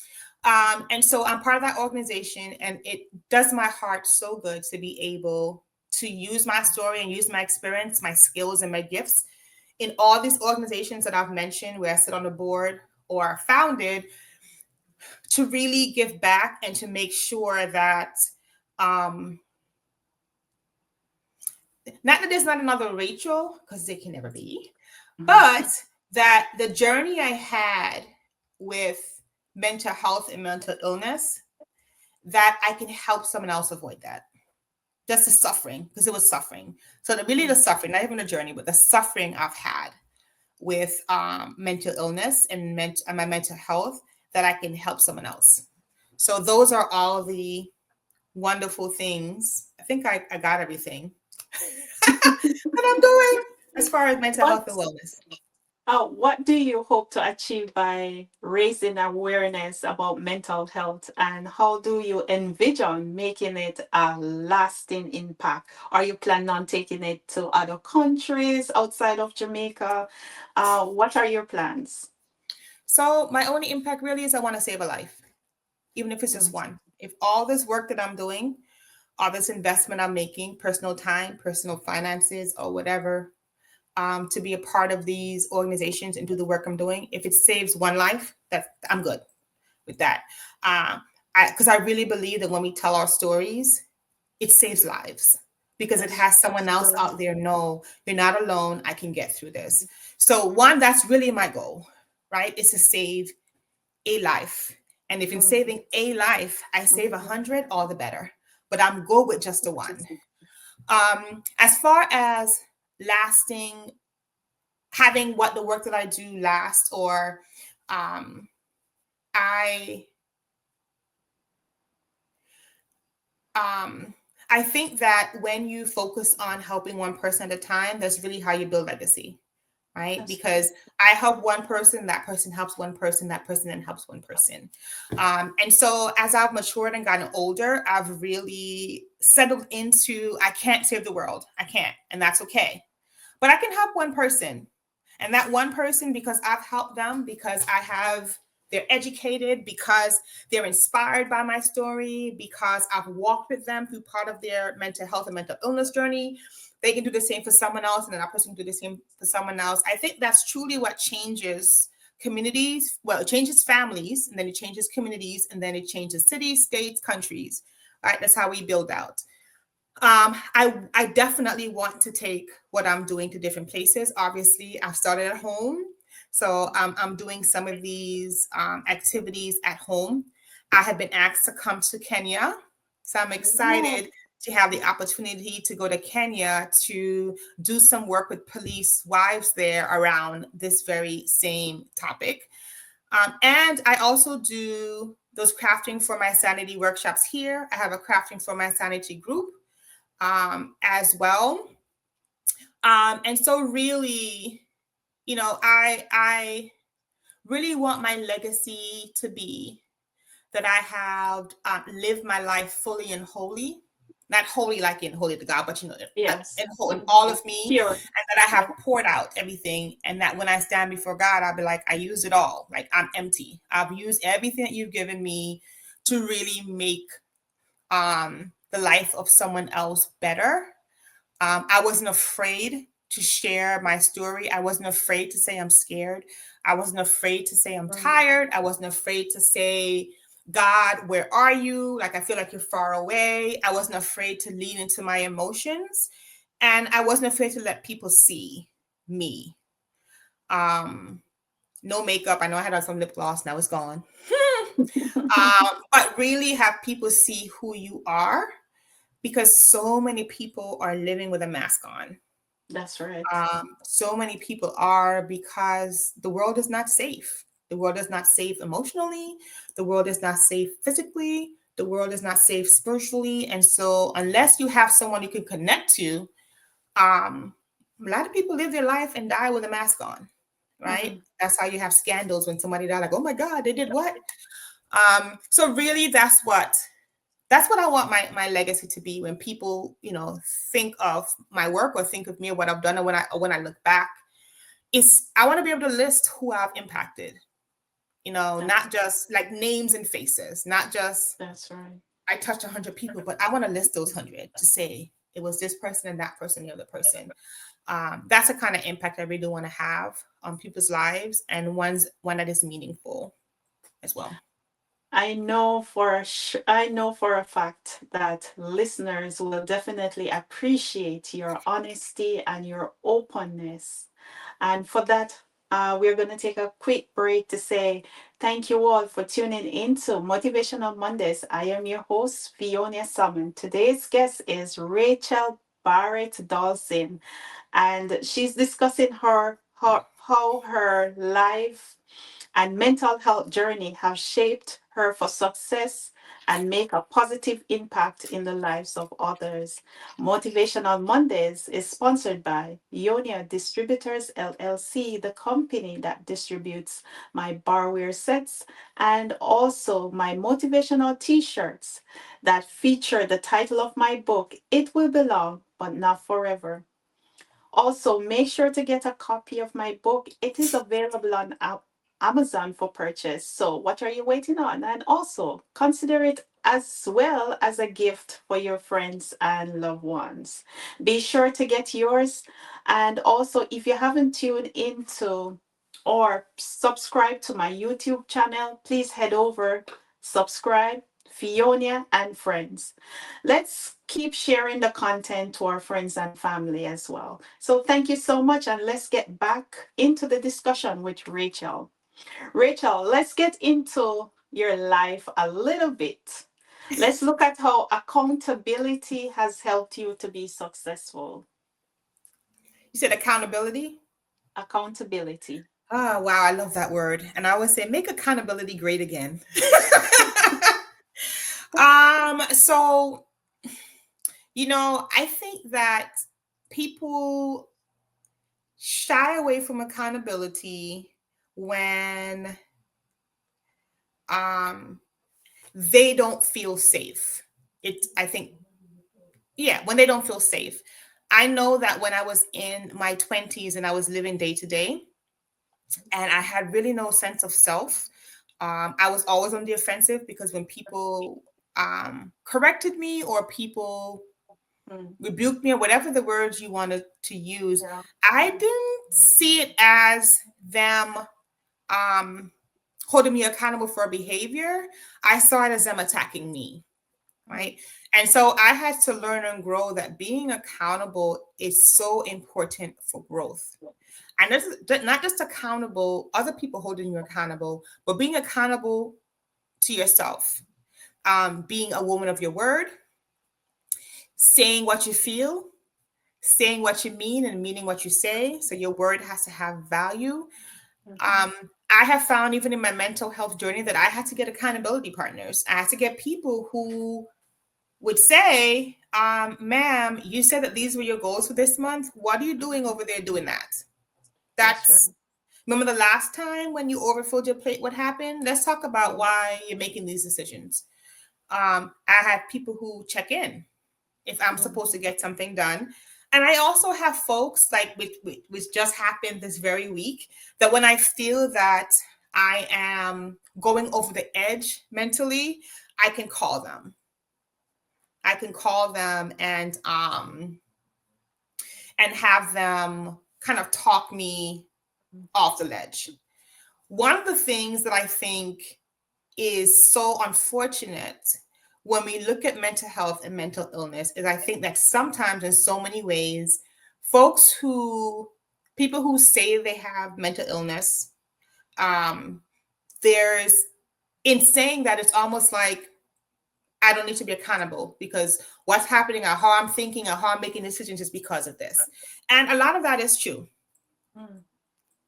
And so I'm part of that organization, and it does my heart so good to be able to use my story and use my experience, my skills, and my gifts in all these organizations that I've mentioned, where I sit on the board or are founded, to really give back and to make sure that not that there's not another Rachel, because there can never be, but that the journey I had with mental health and mental illness, that I can help someone else avoid that. Just the suffering, because it was suffering. So the suffering, not even the journey, but the suffering I've had with mental illness and my mental health, that I can help someone else. So those are all the wonderful things. I think I got everything that I'm doing as far as mental health and wellness. What do you hope to achieve by raising awareness about mental health, and how do you envision making it a lasting impact? Are you planning on taking it to other countries outside of Jamaica? What are your plans? So my only impact really is I want to save a life, even if it's just one. If all this work that I'm doing, all this investment I'm making, personal time, personal finances, or whatever, to be a part of these organizations and do the work I'm doing, if it saves one life, I'm good with that. Because I really believe that when we tell our stories, it saves lives, because it has someone else out there know you're not alone. I can get through this. So one, that's really my goal, right? Is to save a life. And if in saving a life, I save 100, all the better. But I'm good with just the one. As far as lasting, having what the work that I do last, or I think that when you focus on helping one person at a time, that's really how you build legacy, right? Because I help one person, that person helps one person, that person then helps one person. And so as I've matured and gotten older, I've really settled into, I can't save the world. I can't, and that's okay. But I can help one person. And that one person, because I've helped them, because I have they're educated, because they're inspired by my story, because I've walked with them through part of their mental health and mental illness journey. They can do the same for someone else, and then that person can do the same for someone else. I think that's truly what changes communities. Well, it changes families, and then it changes communities, and then it changes cities, states, countries. Right? That's how we build out. I definitely want to take what I'm doing to different places. Obviously, I've started at home. So I'm doing some of these activities at home. I have been asked to come to Kenya. So I'm Oh, excited to have the opportunity to go to Kenya to do some work with police wives there around this very same topic. And I also do those crafting for my sanity workshops here. I have a crafting for my sanity group as well. And so really, I really want my legacy to be that I have lived my life fully and wholly, not holy like in holy to God, but yes. in whole, in all of me, Pure. and that I have Yeah. poured out everything, and that when I stand before God, I'll be like, I used it all. Like I'm empty. I've used everything that you've given me to really make the life of someone else better. I wasn't afraid to share my story. I wasn't afraid to say I'm scared. I wasn't afraid to say I'm Right. tired. I wasn't afraid to say, God, where are you? Like, I feel like you're far away. I wasn't afraid to lean into my emotions. And I wasn't afraid to let people see me. Um, no makeup. I know I had on some lip gloss. Now it's gone. But really have people see who you are, because so many people are living with a mask on. That's right. So many people are, because the world is not safe. The world is not safe emotionally. The world is not safe physically. The world is not safe spiritually. And so, unless you have someone you can connect to, a lot of people live their life and die with a mask on, right? Mhm. That's how you have scandals when somebody died, like, oh my God, they did what? So really, that's what I want my legacy to be. When people, think of my work or think of me or what I've done, and when I look back, is I want to be able to list who I've impacted. That's Not just like names and faces, not just that's right. I touched 100 people, but I want to list those 100 to say it was this person and that person, the other person. That's the kind of impact I really want to have on people's lives, and one that is meaningful as well. I know for a fact that listeners will definitely appreciate your honesty and your openness. And for that, we're going to take a quick break to say thank you all for tuning into Motivational Mondays. I am your host, Fionia Salmon. Today's guest is Rachel Barrett Dolcine, and she's discussing how her life and mental health journey have shaped her for success and make a positive impact in the lives of others. Motivational Mondays is sponsored by Ionia Distributors LLC, the company that distributes my barware sets and also my motivational t-shirts that feature the title of my book, It Will Belong But Not Forever. Also, make sure to get a copy of my book. It is available on Amazon for purchase. So, what are you waiting on? And also, consider it as well as a gift for your friends and loved ones. Be sure to get yours. And also, if you haven't tuned into or subscribe to my YouTube channel, please head over, subscribe, Fionia and Friends. Let's keep sharing the content to our friends and family as well. So thank you so much, and let's get back into the discussion with Rachel. Rachel, let's get into your life a little bit. Let's look at how accountability has helped you to be successful. You said accountability. Accountability. Oh, wow. I love that word. And I always say, make accountability great again. So, I think that people shy away from accountability when um they don't feel safe. I think, yeah, when they don't feel safe. I know that when I was in my 20s and I was living day to day, and I had really no sense of self. I was always on the offensive because when people corrected me or people rebuked me or whatever the words you wanted to use, Yeah. I didn't see it as them holding me accountable for behavior. I saw it as them attacking me, right? And so I had to learn and grow that being accountable is so important for growth. And that's not just accountable, other people holding you accountable, but being accountable to yourself. Being a woman of your word, saying what you feel, saying what you mean, and meaning what you say. So your word has to have value. I have found even in my mental health journey that I had to get accountability partners. I had to get people who would say, ma'am, you said that these were your goals for this month. What are you doing over there doing that? That's remember the last time when you overfilled your plate, what happened? Let's talk about why you're making these decisions. I had people who check in if I'm supposed to get something done. And I also have folks like which just happened this very week that when I feel that I am going over the edge mentally, I can call them. I can call them and have them kind of talk me off the ledge. One of the things that I think is so unfortunate when we look at mental health and mental illness is I think that sometimes in so many ways, people who say they have mental illness, there's in saying that it's almost like I don't need to be accountable because what's happening or how I'm thinking or how I'm making decisions is because of this. And a lot of that is true.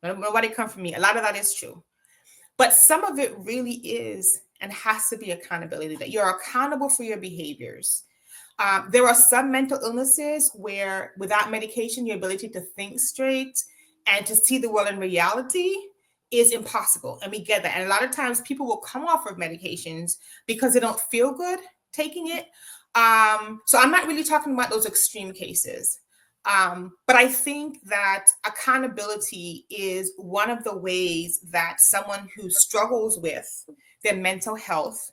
Nobody come from me. A lot of that is true. But some of it really is and has to be accountability, that you're accountable for your behaviors. There are some mental illnesses where without medication, your ability to think straight and to see the world in reality is impossible. And we get that. And a lot of times people will come off of medications because they don't feel good taking it. So I'm not really talking about those extreme cases. But I think that accountability is one of the ways that someone who struggles with their mental health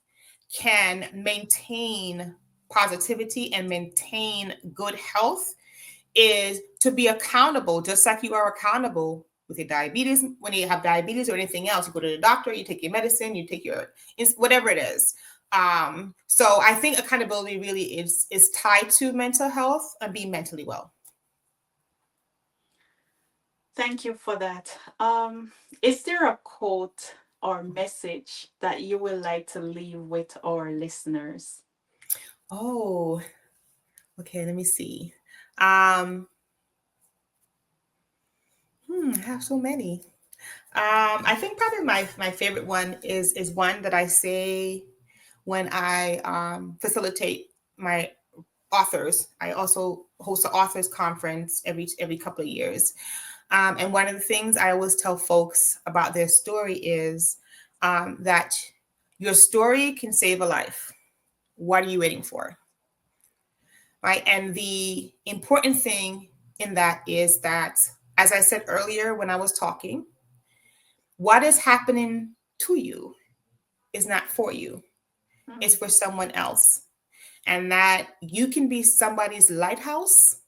can maintain positivity and maintain good health is to be accountable, just like you are accountable with your diabetes. When you have diabetes or anything else, you go to the doctor, you take your medicine, you take your whatever it is. So I think accountability really is tied to mental health and being mentally well. Thank you for that. Is there a quote or message that you would like to leave with our listeners? Oh, okay. Let me see. I have so many. I think probably my favorite one is one that I say when I facilitate my authors. I also host an authors conference every couple of years. And one of the things I always tell folks about their story is that your story can save a life. What are you waiting for? Right. And the important thing in that is that, as I said earlier when I was talking, what is happening to you is not for you. It's for someone else. And that you can be somebody's lighthouse.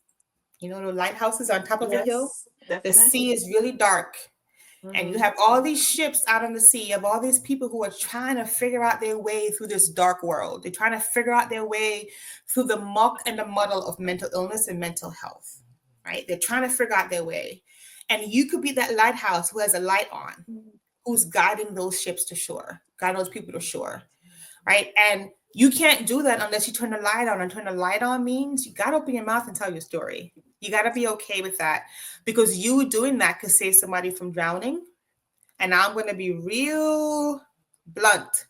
You know, the lighthouse is on top of a hill. Yes, The definitely. sea is really dark. And you have all these ships out on the sea of all these people who are trying to figure out their way through this dark world. They're trying to figure out their way through the muck and the muddle of mental illness and mental health, right? They're trying to figure out their way. And you could be that lighthouse who has a light on, who's guiding those ships to shore, guiding those people to shore, right? And you can't do that unless you turn the light on. And turn the light on means you got to open your mouth and tell your story. You got to be okay with that because you doing that could save somebody from drowning. And I'm going to be real blunt.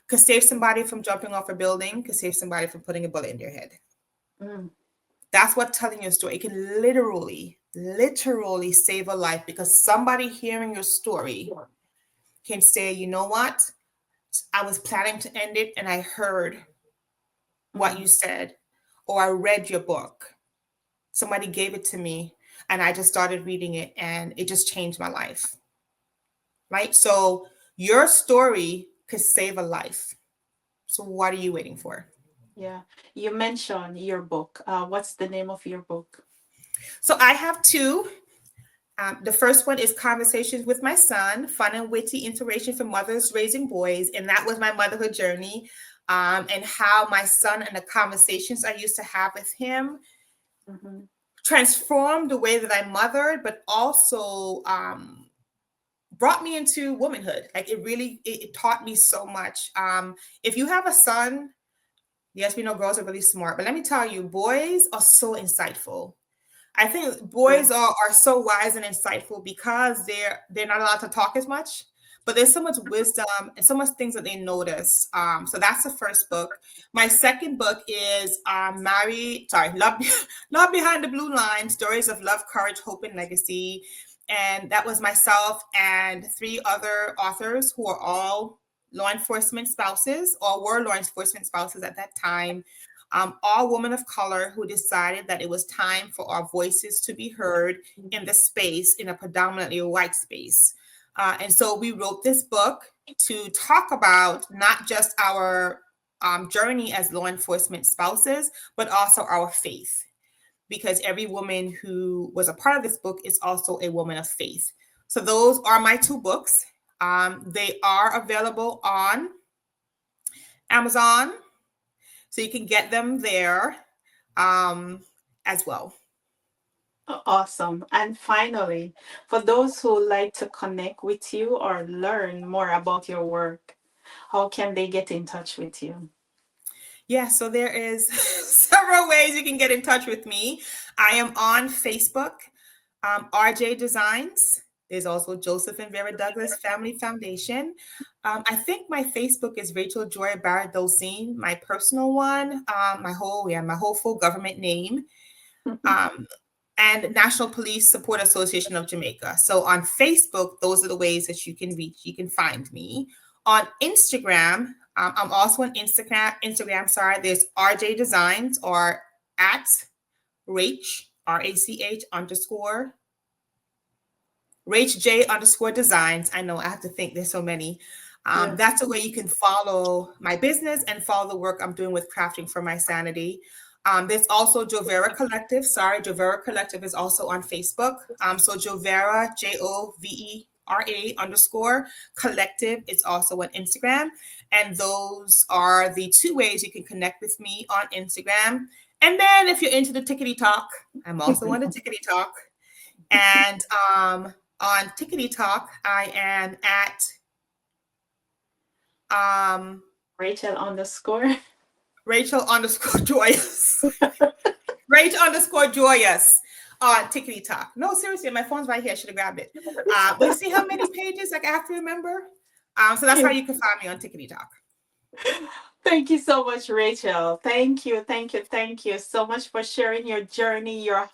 Could save somebody from jumping off a building, could save somebody from putting a bullet in their head. That's what telling your story. It can literally save a life because somebody hearing your story can say, you know what? I was planning to end it and I heard what you said, or I read your book. Somebody gave it to me and I just started reading it and it just changed my life. Right? So Your story could save a life. So what are you waiting for? Yeah. You mentioned your book. What's the name of your book? So I have two. The first one is Conversations with My Son, Fun and Witty Inspiration for Mothers Raising Boys. And that was my motherhood journey, and how my son and the conversations I used to have with him Mm-hmm. transformed the way that I mothered, but also brought me into womanhood. Like it taught me so much. If you have a son, yes, we know girls are really smart, but let me tell you, boys are so insightful. I think boys True. are so wise and insightful because they're not allowed to talk as much, but there's so much wisdom and so much things that they notice. So that's the first book. My second book is Love, Love Behind the Blue Line: Stories of Love, Courage, Hope, and Legacy. And that was myself and three other authors who are all law enforcement spouses, or were law enforcement spouses at that time, all women of color who decided that it was time for our voices to be heard in the space, in a predominantly white space. And so we wrote this book to talk about not just our journey as law enforcement spouses, but also our faith, because every woman who was a part of this book is also a woman of faith. So those are my two books. They are available on Amazon, so you can get them there as well. Awesome. And finally, for those who like to connect with you or learn more about your work, how can they get in touch with you? Yeah, so there is several ways you can get in touch with me. I am on Facebook, RJ Designs. There's also Joseph and Vera Douglas Family Foundation. I think my Facebook is Rachel Joy Barrett Dolcine. My personal one, my whole full government name, um, and National Police Support Association of Jamaica. So on Facebook, those are the ways that you can reach. You can find me on Instagram. I'm also on Instagram. Sorry, there's RJ Designs, or at Rach RACH underscore Rach J underscore designs. I know I have to think, there's so many. Yeah. That's a way you can follow my business and follow the work I'm doing with Crafting for My Sanity. There's also Jovera Collective. Sorry, Jovera Collective is also on Facebook. So Jovera, JOVERA underscore collective is also on Instagram. And those are the two ways you can connect with me on Instagram. And then if you're into the Tickety Talk, I'm also on the Tickety Talk. And on Tickety Talk, I am at Rachel underscore. Rachel underscore Joyous. Rach underscore Joyous on Tickety Talk. No, seriously, my phone's right here. I should have grabbed it. But you see how many pages like I have to remember? So that's how you can find me on Tickety Talk. Thank you so much, Rachel. Thank you, thank you so much for sharing your journey, your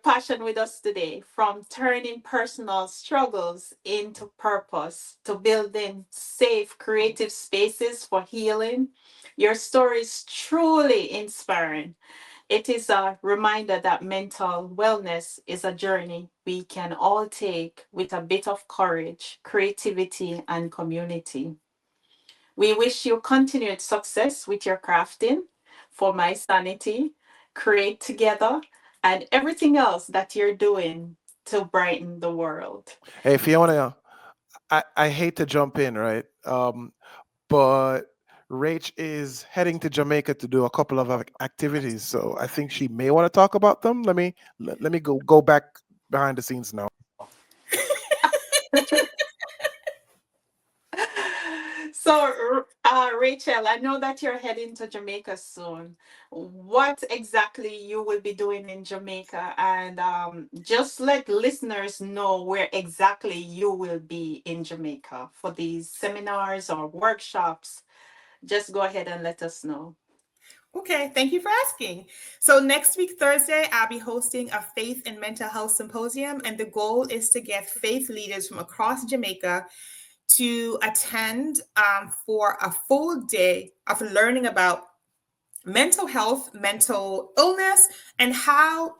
passion with us today, from turning personal struggles into purpose to building safe, creative spaces for healing. Your story is truly inspiring. It is a reminder that mental wellness is a journey we can all take with a bit of courage, creativity, and community. We wish you continued success with your crafting for my sanity, create together, and everything else that you're doing to brighten the world. Hey, Fiona, I hate to jump in, right? But Rach is heading to Jamaica to do a couple of activities, so I think she may want to talk about them. Let me go back behind the scenes now. So, Rachel, I know that you're heading to Jamaica soon. What exactly you will be doing in Jamaica, and just let listeners know where exactly you will be in Jamaica for these seminars or workshops. Just go ahead and let us know. Okay, thank you for asking. So next week, Thursday, I'll be hosting a faith and mental health symposium, and the goal is to get faith leaders from across Jamaica to attend for a full day of learning about mental health, mental illness, and how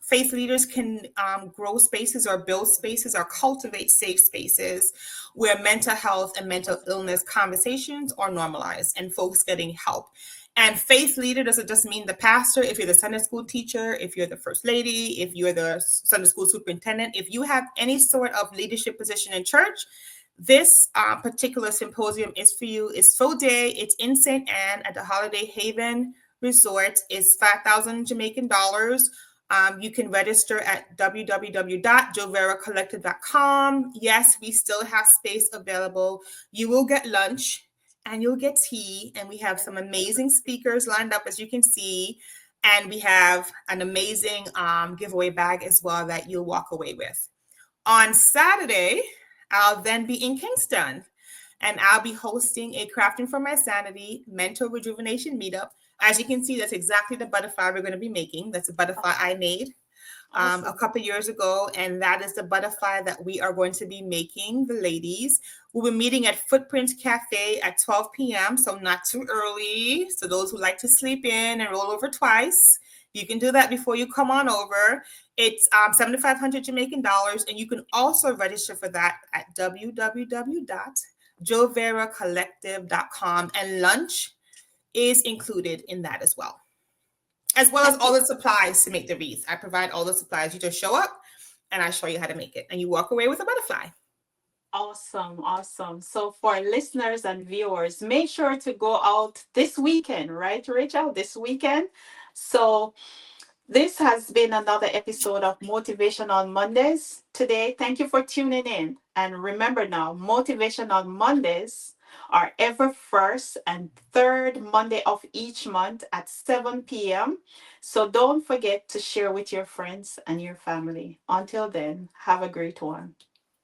faith leaders can grow spaces or build spaces or cultivate safe spaces where mental health and mental illness conversations are normalized and folks getting help. And faith leader doesn't just mean the pastor. If you're the Sunday school teacher, if you're the first lady, if you're the Sunday school superintendent, if you have any sort of leadership position in church, this particular symposium is for you. It's full day. It's in St. Anne at the Holiday Haven Resort. It's 5,000 Jamaican dollars. You can register at www.joveracollective.com. Yes, we still have space available. You will get lunch and you'll get tea. And we have some amazing speakers lined up, as you can see. And we have an amazing giveaway bag as well that you'll walk away with. On Saturday, I'll then be in Kingston and I'll be hosting a Crafting for My Sanity mental rejuvenation meetup. As you can see, that's exactly the butterfly we're going to be making. That's a butterfly I made a couple of years ago, and that is the butterfly that we are going to be making, the ladies. We'll be meeting at Footprint Cafe at 12 p.m., so not too early. So those who like to sleep in and roll over twice, you can do that before you come on over. It's 7,500 Jamaican dollars, and you can also register for that at www.joveracollective.com, and lunch is included in that as well as all the supplies to make the wreath. I provide all the supplies. You just show up and I show you how to make it, and you walk away with a butterfly. Awesome, awesome. So for listeners and viewers, make sure to go out this weekend, right, Rachel? This weekend. So this has been another episode of Motivational Mondays today. Thank you for tuning in. And remember now, Motivational Mondays are every first and third Monday of each month at 7 p.m. So don't forget to share with your friends and your family. Until then, have a great one.